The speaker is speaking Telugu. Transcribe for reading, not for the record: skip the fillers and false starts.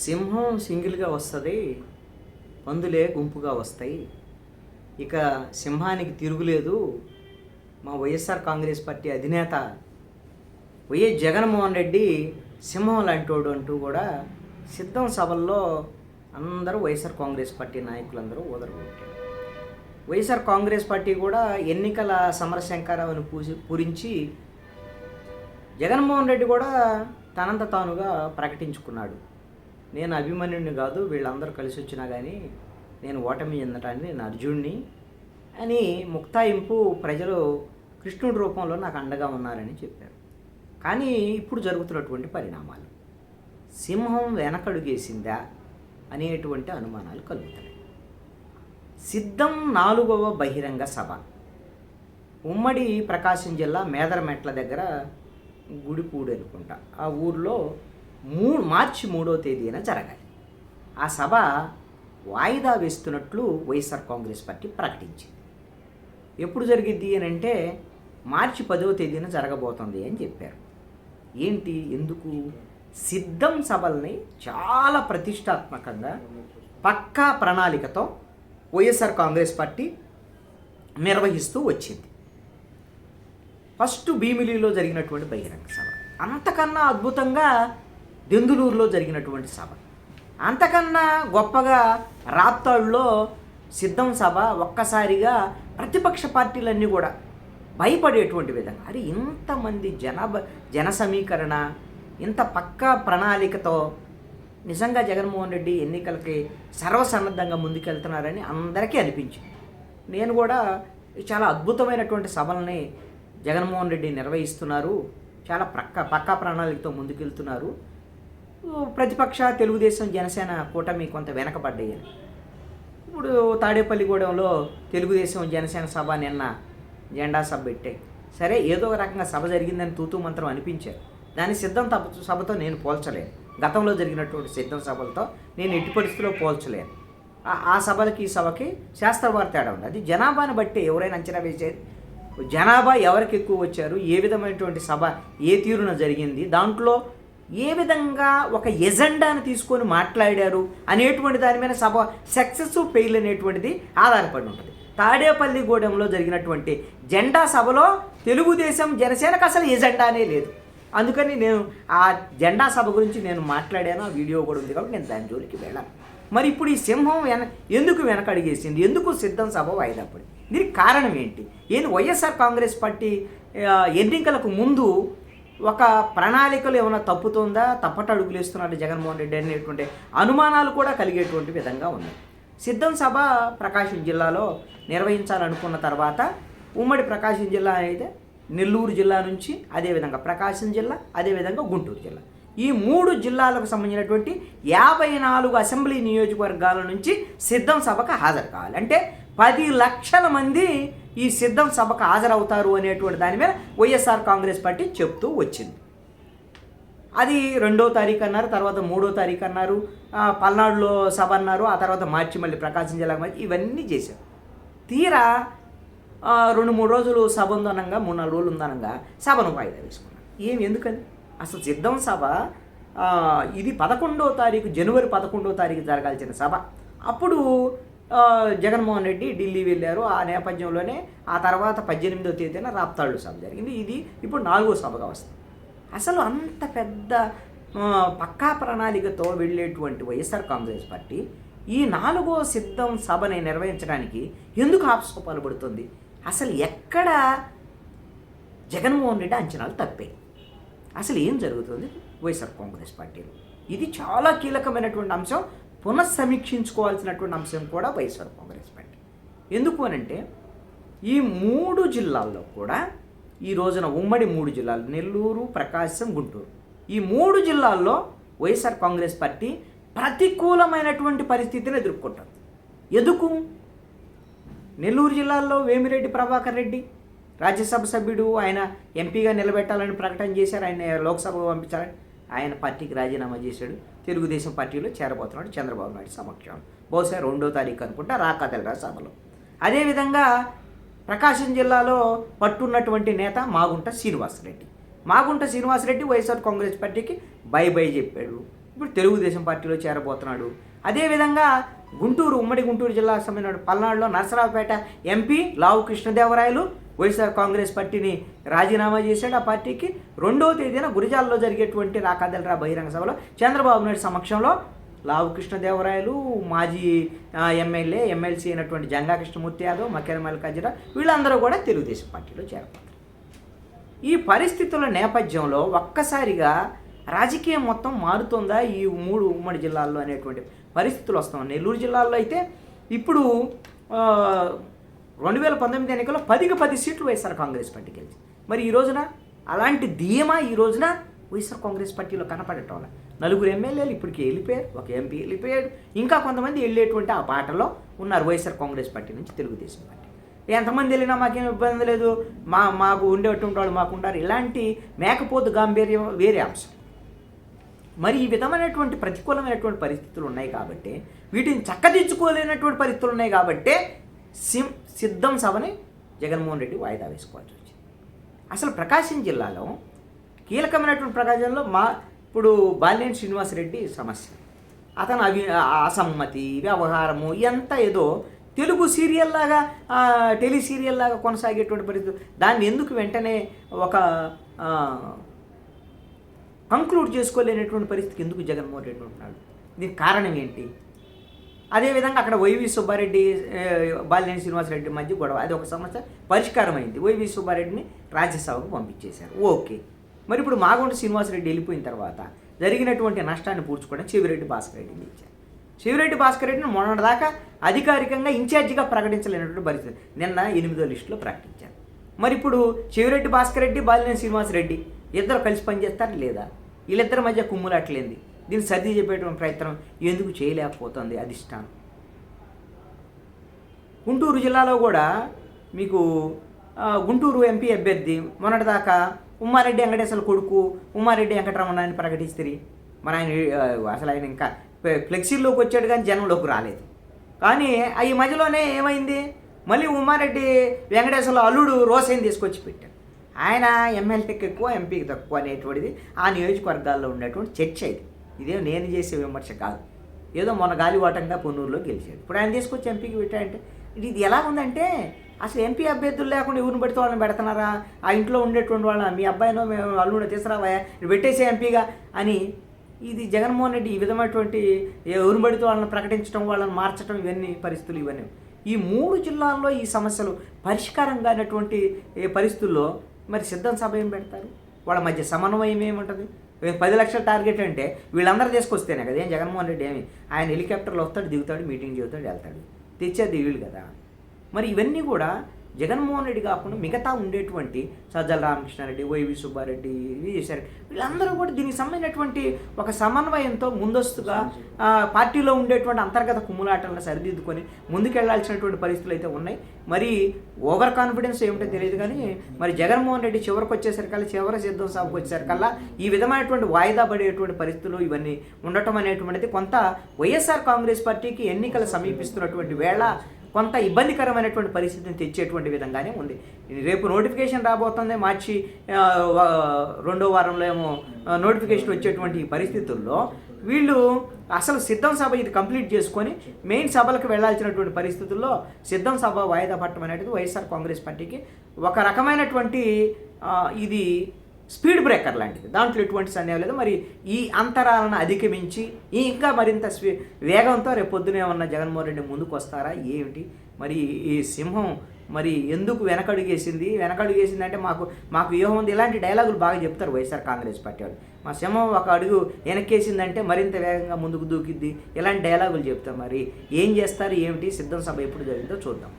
సింహం సింగిల్గా వస్తుంది, పందులే గుంపుగా వస్తాయి. ఇక సింహానికి తిరుగులేదు. మా వైఎస్ఆర్ కాంగ్రెస్ పార్టీ అధినేత వైఎస్ జగన్మోహన్ రెడ్డి సింహం లాంటోడు అంటూ కూడా సిద్ధం సభల్లో అందరూ వైఎస్ఆర్ కాంగ్రెస్ పార్టీ నాయకులందరూ ఓదరగొట్టారు. వైఎస్ఆర్ కాంగ్రెస్ పార్టీ కూడా ఎన్నికల సమరశంకరాన్ని పూరించి జగన్మోహన్ రెడ్డి కూడా తనంత తానుగా ప్రకటించుకున్నాడు. నేను అభిమన్యుడిని కాదు, వీళ్ళందరూ కలిసి వచ్చినా కానీ నేను ఓటమి చెందటాన్ని నేను అర్జునుడిని అని ముక్తాయింపు ప్రజలు కృష్ణుడి రూపంలో నాకు అండగా ఉన్నారని చెప్పారు. కానీ ఇప్పుడు జరుగుతున్నటువంటి పరిణామాలు సింహం వెనకడుగేసిందా అనేటువంటి అనుమానాలు కలుగుతున్నాయి. సిద్ధం 4వ బహిరంగ సభ ఉమ్మడి ప్రకాశం జిల్లా మేదరమెట్ల దగ్గర గుడిపూడి అనుకుంటా, ఆ ఊర్లో మార్చి 3వ తేదీన జరగాలి. ఆ సభ వాయిదా వేస్తున్నట్లు వైఎస్ఆర్ కాంగ్రెస్ పార్టీ ప్రకటించింది. ఎప్పుడు జరిగిద్ది అని అంటే మార్చి 10వ తేదీన జరగబోతుంది అని చెప్పారు. ఏంటి, ఎందుకు? సిద్ధం సభల్ని చాలా ప్రతిష్టాత్మకంగా పక్కా ప్రణాళికతో వైఎస్ఆర్ కాంగ్రెస్ పార్టీ నిర్వహిస్తూ వచ్చింది. ఫస్ట్ భీమిలిలో జరిగినటువంటి బహిరంగ సభ, అంతకన్నా అద్భుతంగా దెందులూరులో జరిగినటువంటి సభ, అంతకన్నా గొప్పగా రాప్తాడులో సిద్ధం సభ ఒక్కసారిగా ప్రతిపక్ష పార్టీలన్నీ కూడా భయపడేటువంటి విధంగా, అరే ఇంతమంది జన సమీకరణ, ఇంత పక్కా ప్రణాళికతో నిజంగా జగన్మోహన్ రెడ్డి ఎన్నికలకి సర్వసన్నద్ధంగా ముందుకెళ్తున్నారని అందరికీ అనిపించింది. నేను కూడా చాలా అద్భుతమైనటువంటి సభల్ని జగన్మోహన్ రెడ్డి నిర్వహిస్తున్నారు, చాలా పక్కా ప్రణాళికతో ముందుకెళ్తున్నారు, ప్రతిపక్ష తెలుగుదేశం జనసేన కూటమి కొంత వెనకబడ్డాయని. ఇప్పుడు తాడేపల్లిగూడెంలో తెలుగుదేశం జనసేన సభ నిన్న జెండా సభ పెట్టాయి. సరే, ఏదో ఒక రకంగా సభ జరిగిందని తూతూ మంత్రం అనిపించారు. దాని సిద్ధం సభతో నేను పోల్చలేను. గతంలో జరిగినటువంటి సిద్ధం సభలతో నేను ఎట్టి పరిస్థితుల్లో పోల్చలేను. ఆ సభలకి ఈ సభకి శాస్త్రవార తేడా ఉంది. అది జనాభాని బట్టి ఎవరైనా అంచనా వేసేది. జనాభా ఎవరికి ఎక్కువ వచ్చారు, ఏ విధమైనటువంటి సభ ఏ తీరున జరిగింది, దాంట్లో ఏ విధంగా ఒక ఎజెండాను తీసుకొని మాట్లాడారు అనేటువంటి దాని మీద సభ సక్సెస్ ఫెయిల్ అనేటువంటిది ఆధారపడి ఉంటుంది. తాడేపల్లిగూడెంలో జరిగినటువంటి జెండా సభలో తెలుగుదేశం జనసేనకు అసలు ఎజెండానే లేదు. అందుకని నేను ఆ జెండా సభ గురించి నేను మాట్లాడాను, ఆ వీడియో కూడా ఉంది కాబట్టి నేను దాని జోలికి వెళ్ళాను. మరి ఇప్పుడు ఈ సింహం ఎందుకు వెనకడిగేసింది, ఎందుకు సిద్ధం సభ వాయిదా పడింది, దీనికి కారణం ఏంటి? వైఎస్ఆర్ కాంగ్రెస్ పార్టీ ఎన్నికలకు ముందు ఒక ప్రణాళికలు ఏమైనా తప్పుతుందా, తప్పటడుగులు వేస్తున్నాడు జగన్మోహన్ రెడ్డి అనేటువంటి అనుమానాలు కూడా కలిగేటువంటి విధంగా ఉన్నాయి. సిద్ధం సభ ప్రకాశం జిల్లాలో నిర్వహించాలనుకున్న తర్వాత ఉమ్మడి ప్రకాశం జిల్లా అయితే నెల్లూరు జిల్లా నుంచి, అదేవిధంగా ప్రకాశం జిల్లా, అదేవిధంగా గుంటూరు జిల్లా, ఈ 3 జిల్లాలకు సంబంధించినటువంటి 54 అసెంబ్లీ నియోజకవర్గాల నుంచి సిద్ధం సభకు హాజరు కావాలి. అంటే 10 లక్షల మంది ఈ సిద్ధం సభకు హాజరవుతారు అనేటువంటి దాని మీద వైఎస్ఆర్ కాంగ్రెస్ పార్టీ చెప్తూ వచ్చింది. అది 2వ తారీఖు అన్నారు, తర్వాత 3వ తారీఖు అన్నారు, పల్నాడులో సభ అన్నారు, ఆ తర్వాత మార్చి మళ్ళీ ప్రకాశం జిల్లాకు మార్చి ఇవన్నీ చేశారు. తీరా 2-3 రోజులు సభ ఉందనంగా, 3-4 రోజులు ఉందనంగా సభను వాయిదా వేసుకున్నారు. ఎందుకని? అసలు సిద్ధం సభ ఇది 11వ తారీఖు, జనవరి 11వ తారీఖు జరగాల్సిన సభ. అప్పుడు జగన్మోహన్ రెడ్డి ఢిల్లీ వెళ్ళారు. ఆ నేపథ్యంలోనే ఆ తర్వాత 18వ తేదీన రాప్తాళ్ళు సభ జరిగింది. ఇది ఇప్పుడు 4వ సభగా వస్తుంది. అసలు అంత పెద్ద పక్కా ప్రణాళికతో వెళ్ళేటువంటి వైఎస్ఆర్ కాంగ్రెస్ పార్టీ ఈ 4వ సిద్ధం సభని నిర్వహించడానికి ఎందుకు ఆపసోపాలు పడుతుంది? అసలు ఎక్కడ జగన్మోహన్ రెడ్డి అంచనాలు తప్పాయి? అసలు ఏం జరుగుతుంది వైఎస్ఆర్ కాంగ్రెస్ పార్టీలో? ఇది చాలా కీలకమైనటువంటి అంశం, పునఃసమీక్షించుకోవాల్సినటువంటి అంశం కూడా వైఎస్ఆర్ కాంగ్రెస్ పార్టీ. ఎందుకు అనంటే ఈ 3 జిల్లాల్లో కూడా ఈ రోజున ఉమ్మడి 3 జిల్లాలు నెల్లూరు, ప్రకాశం, గుంటూరు, ఈ 3 జిల్లాల్లో వైఎస్ఆర్ కాంగ్రెస్ పార్టీ ప్రతికూలమైనటువంటి పరిస్థితిని ఎదుర్కొంటుంది. ఎందుకు? నెల్లూరు జిల్లాలో వేమిరెడ్డి ప్రభాకర్ రెడ్డి రాజ్యసభ సభ్యుడు, ఆయన ఎంపీగా నిలబెట్టాలని ప్రకటన చేశారు, ఆయన లోక్సభకు పంపించాలని. ఆయన పార్టీకి రాజీనామా చేశాడు, తెలుగుదేశం పార్టీలో చేరబోతున్నాడు చంద్రబాబు నాయుడు సమక్షంలో. బహుశా 2వ తారీఖు అనుకుంటా రాకాతెలరా సభలో. అదేవిధంగా ప్రకాశం జిల్లాలో పట్టున్నటువంటి నేత మాగుంట శ్రీనివాసరెడ్డి వైఎస్ఆర్ కాంగ్రెస్ పార్టీకి బై చెప్పాడు. ఇప్పుడు తెలుగుదేశం పార్టీలో చేరబోతున్నాడు. అదేవిధంగా ఉమ్మడి గుంటూరు జిల్లాకు సంబంధించిన పల్నాడులో నరసరావుపేట ఎంపీ లావు కృష్ణదేవరాయలు వైఎస్ఆర్ కాంగ్రెస్ పార్టీని రాజీనామా చేశాడు. ఆ పార్టీకి 2వ తేదీన గురిజాల్లో జరిగేటువంటి రాకాదెలరా బహిరంగ సభలో చంద్రబాబు నాయుడు సమక్షంలో లావు కృష్ణదేవరాయలు, మాజీ ఎమ్మెల్సీ అయినటువంటి జంగా కృష్ణమూర్తి యాదవ్, మక్కెన మల్లికార్జున వీళ్ళందరూ కూడా తెలుగుదేశం పార్టీలో చేరబోతారు. ఈ పరిస్థితుల నేపథ్యంలో ఒక్కసారిగా రాజకీయం మొత్తం మారుతుందా ఈ 3 ఉమ్మడి జిల్లాల్లో అనేటువంటి పరిస్థితులు వస్తాం. నెల్లూరు జిల్లాలో అయితే ఇప్పుడు 2019 ఎన్నికల్లో 10కి 10 సీట్లు వైఎస్ఆర్ కాంగ్రెస్ పార్టీకి గెలిచి, మరి ఈ రోజున అలాంటి ధీమా ఈ రోజున వైఎస్ఆర్ కాంగ్రెస్ పార్టీలో కనపడటం వల్ల 4 ఎమ్మెల్యేలు ఇప్పటికి వెళ్ళిపోయారు, 1 ఎంపీ వెళ్ళిపోయాడు, ఇంకా కొంతమంది వెళ్ళేటువంటి ఆ బాటలో ఉన్నారు వైఎస్ఆర్ కాంగ్రెస్ పార్టీ నుంచి తెలుగుదేశం పార్టీ. ఎంతమంది వెళ్ళినా మాకేం ఇబ్బంది లేదు, మాకు ఉండేటువంటి వాళ్ళు మాకు ఉంటారు. ఇలాంటి మేకపోతు గాంభీర్యం వేరే అంశం. మరి ఈ విధమైనటువంటి ప్రతికూలమైనటువంటి పరిస్థితులు ఉన్నాయి కాబట్టి, వీటిని చక్కదిద్దుకోలేనటువంటి పరిస్థితులు ఉన్నాయి కాబట్టి సిద్ధం సభని జగన్మోహన్ రెడ్డి వాయిదా వేసుకోవాల్సి వచ్చింది. అసలు ప్రకాశం జిల్లాలో కీలకమైనటువంటి ప్రకాశంలో ఇప్పుడు బాలినేని శ్రీనివాసరెడ్డి సమస్య, అతను అసమ్మతి వ్యవహారము ఎంత ఏదో తెలుగు సీరియల్ లాగా టెలి సీరియల్ లాగా కొనసాగేటువంటి పరిస్థితి. దాన్ని ఎందుకు వెంటనే ఒక కంక్లూడ్ చేసుకోలేనటువంటి పరిస్థితికి ఎందుకు జగన్మోహన్ రెడ్డి ఉంటున్నాడు? దీనికి కారణం ఏంటి? అదేవిధంగా అక్కడ వైవి సుబ్బారెడ్డి బాలినేని శ్రీనివాసరెడ్డి మధ్య గొడవ, అది ఒక సమస్య పరిష్కారం అయింది. వైవి సుబ్బారెడ్డిని రాజ్యసభకు పంపించేశారు, ఓకే. మరి ఇప్పుడు మాగుంట శ్రీనివాసరెడ్డి వెళ్ళిపోయిన తర్వాత జరిగినటువంటి నష్టాన్ని పూడ్చుకోవడం చెవిరెడ్డి భాస్కర్ రెడ్డిని ఇచ్చారు. చెవిరెడ్డి భాస్కర్ రెడ్డిని మొన్నటిదాకా అధికారికంగా ఇన్ఛార్జిగా ప్రకటించలేనటువంటి పరిస్థితి నిన్న 8వ లిస్టులో ప్రకటించారు. మరి ఇప్పుడు చెవిరెడ్డి భాస్కర్ రెడ్డి బాలినేని శ్రీనివాసరెడ్డి ఇద్దరు కలిసి పనిచేస్తారు లేదా? వీళ్ళిద్దరి మధ్య కుమ్ములాట్లేంది? దీన్ని సర్ది చెప్పేటువంటి ప్రయత్నం ఎందుకు చేయలేకపోతుంది అధిష్టానం? గుంటూరు జిల్లాలో కూడా మీకు గుంటూరు ఎంపీ అభ్యర్థి మొన్నటిదాకా ఉమ్మారెడ్డి వెంకటేశ్వర కొడుకు ఉమ్మారెడ్డి వెంకటరమణాన్ని ప్రకటిస్తారు. మరి ఆయన అసలు ఆయన ఇంకా ఫ్లెక్సీల్లోకి వచ్చాడు కానీ జనంలోకి రాలేదు. కానీ ఈ మధ్యలోనే ఏమైంది, మళ్ళీ ఉమ్మారెడ్డి వెంకటేశ్వర అల్లుడు రోసైని తీసుకొచ్చి పెట్టాడు. ఆయన ఎమ్మెల్యేకి ఎక్కువ ఎంపీకి తక్కువ అనేటువంటిది ఆ నియోజకవర్గాల్లో ఉండేటువంటి చర్చ. ఇదే నేను చేసే విమర్శ కాదు. ఏదో మొన్న గాలివాటంగా పొన్నూరులో గెలిచాడు, ఇప్పుడు ఆయన తీసుకొచ్చి ఎంపీకి పెట్టాడంటే ఇది ఎలా ఉందంటే అసలు ఎంపీ అభ్యర్థులు లేకుండా ఎవరిని పెడితే వాళ్ళని పెడుతున్నారా? ఆ ఇంట్లో ఉండేటువంటి వాళ్ళని మీ అబ్బాయినో మేము అల్లుడో తీసుకురావా పెట్టేసే ఎంపీగా అని ఇది జగన్మోహన్ రెడ్డి ఈ విధమైనటువంటి ఎవరిని పెడితే వాళ్ళని ప్రకటించడం, వాళ్ళని మార్చడం, ఇవన్నీ పరిస్థితులు ఇవన్నీ ఈ 3 జిల్లాల్లో ఈ సమస్యలు పరిష్కారం కానటువంటి పరిస్థితుల్లో మరి సిద్ధం సభ ఏం పెడతారు? వాళ్ళ మధ్య సమన్వయం ఏముంటుంది? 10 లక్షల టార్గెట్ అంటే వీళ్ళందరూ తీసుకొస్తేనే కదా. ఏం జగన్మోహన్ రెడ్డి ఏమి ఆయన హెలికాప్టర్లో వస్తాడు, దిగుతాడు, మీటింగ్ చేస్తాడు, వెళ్తాడు, తెచ్చేది వీళ్ళు కదా. మరి ఇవన్నీ కూడా జగన్మోహన్ రెడ్డి కాకుండా మిగతా ఉండేటువంటి సజ్జల రామకృష్ణారెడ్డి, వైవి సుబ్బారెడ్డి, విజయసాయిరెడ్డి వీళ్ళందరూ కూడా దీనికి సంబంధించినటువంటి ఒక సమన్వయంతో ముందస్తుగా పార్టీలో ఉండేటువంటి అంతర్గత కుమ్ములాటలను సరిదిద్దుకొని ముందుకెళ్లాల్సినటువంటి పరిస్థితులు అయితే ఉన్నాయి. మరి ఓవర్ కాన్ఫిడెన్స్ ఏమిటో తెలియదు కానీ మరి జగన్మోహన్ రెడ్డి చివరికి వచ్చేసరికల్లా, చివరి సిద్ధం సభకు వచ్చేసరికల్లా ఈ విధమైనటువంటి వాయిదా పడేటువంటి పరిస్థితులు ఇవన్నీ ఉండటం అనేటువంటిది కొంత వైఎస్ఆర్ కాంగ్రెస్ పార్టీకి ఎన్నికలు సమీపిస్తున్నటువంటి వేళ కొంత ఇబ్బందికరమైనటువంటి పరిస్థితిని తెచ్చేటువంటి విధంగానే ఉంది. రేపు నోటిఫికేషన్ రాబోతుంది, మార్చి 2వ వారంలో ఏమో నోటిఫికేషన్ వచ్చేటువంటి పరిస్థితుల్లో వీళ్ళు అసలు సిద్ధం సభ ఇది కంప్లీట్ చేసుకొని మెయిన్ సభలకు వెళ్లాల్సినటువంటి పరిస్థితుల్లో సిద్ధం సభ వాయిదా పట్టడం అనేది వైఎస్ఆర్ కాంగ్రెస్ పార్టీకి ఒక రకమైనటువంటి ఇది స్పీడ్ బ్రేకర్ లాంటిది, దాంట్లో ఎటువంటి సందేహం లేదు. మరి ఈ అంతరాలను అధిగమించి ఇంకా మరింత వేగంతో రేపు పొద్దునే ఉన్న జగన్మోహన్ రెడ్డి ముందుకు వస్తారా ఏమిటి? మరి ఈ సింహం మరి ఎందుకు వెనకడుగేసింది అంటే మాకు వ్యూహం ఉంది. ఇలాంటి డైలాగులు బాగా చెప్తారు వైఎస్ఆర్ కాంగ్రెస్ పార్టీ వాళ్ళు. మా సింహం ఒక అడుగు వెనక్కేసిందంటే మరింత వేగంగా ముందుకు దూకిద్ది, ఇలాంటి డైలాగులు చెప్తారు. మరి ఏం చేస్తారు ఏమిటి? సిద్ధం సభ ఎప్పుడు జరిగిందో చూద్దాం.